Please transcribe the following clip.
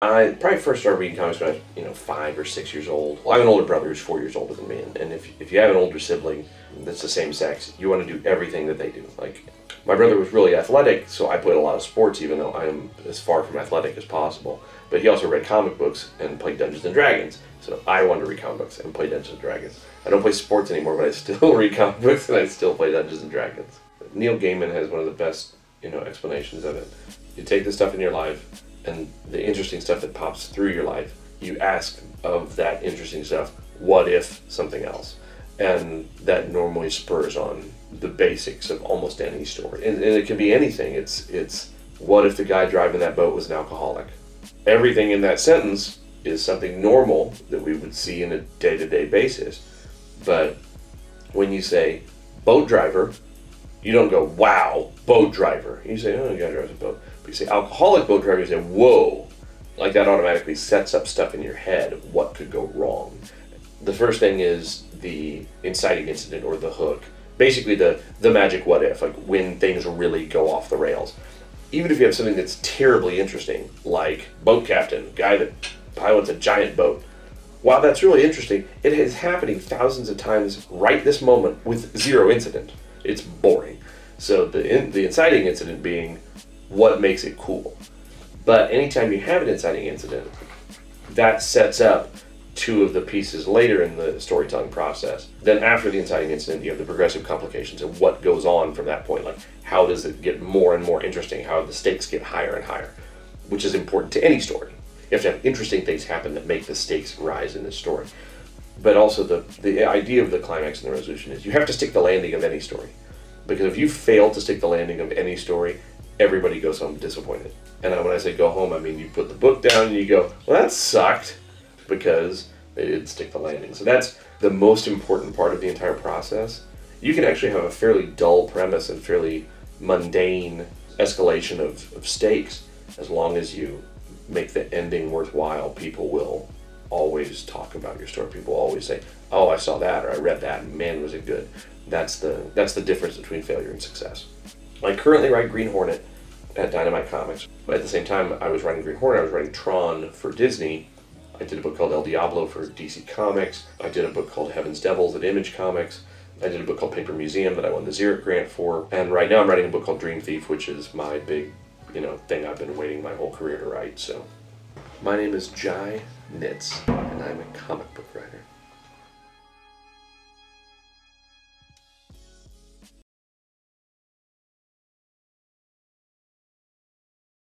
I probably first started reading comics when I was, 5 or 6 years old. Well, I have an older brother who's 4 years older than me, and if you have an older sibling that's the same sex, you want to do everything that they do. Like, my brother was really athletic, so I played a lot of sports, even though I am as far from athletic as possible. But he also read comic books and played Dungeons and Dragons, so I wanted to read comic books and play Dungeons and Dragons. I don't play sports anymore, but I still read comic books and I still play Dungeons and Dragons. Neil Gaiman has one of the best, explanations of it. You take the stuff in your life, and the interesting stuff that pops through your life, you ask of that interesting stuff, what if something else? And that normally spurs on the basics of almost any story. And it can be anything. It's what if the guy driving that boat was an alcoholic? Everything in that sentence is something normal that we would see in a day-to-day basis. But when you say boat driver, you don't go, wow, boat driver. You say, oh, the guy drives a boat. But you say alcoholic boat driver, you say, whoa. Like, that automatically sets up stuff in your head of what could go wrong. The first thing is the inciting incident or the hook. Basically the magic what if, like when things really go off the rails. Even if you have something that's terribly interesting, like boat captain, guy that pilots a giant boat. While that's really interesting, it is happening thousands of times right this moment with zero incident. It's boring. So the inciting incident being what makes it cool. But anytime you have an inciting incident, that sets up two of the pieces later in the storytelling process. Then after the inciting incident, you have the progressive complications and what goes on from that point. Like, how does it get more and more interesting? How the stakes get higher and higher, which is important to any story. You have to have interesting things happen that make the stakes rise in this story. But also the idea of the climax and the resolution is you have to stick the landing of any story. Because if you fail to stick the landing of any story, everybody goes home disappointed. And when I say go home, I mean you put the book down and you go, well, that sucked, because they didn't stick the landing. So that's the most important part of the entire process. You can actually have a fairly dull premise and fairly mundane escalation of stakes. As long as you make the ending worthwhile, people will always talk about your story. People always say, oh, I saw that, or I read that, and man, was it good. That's the difference between failure and success. I currently write Green Hornet at Dynamite Comics. But at the same time I was writing Green Hornet, I was writing Tron for Disney. I did a book called El Diablo for DC Comics. I did a book called Heaven's Devils at Image Comics. I did a book called Paper Museum that I won the Xeric grant for. And right now I'm writing a book called Dream Thief, which is my big, thing I've been waiting my whole career to write. So my name is Jai Nitz, and I'm a comic book writer.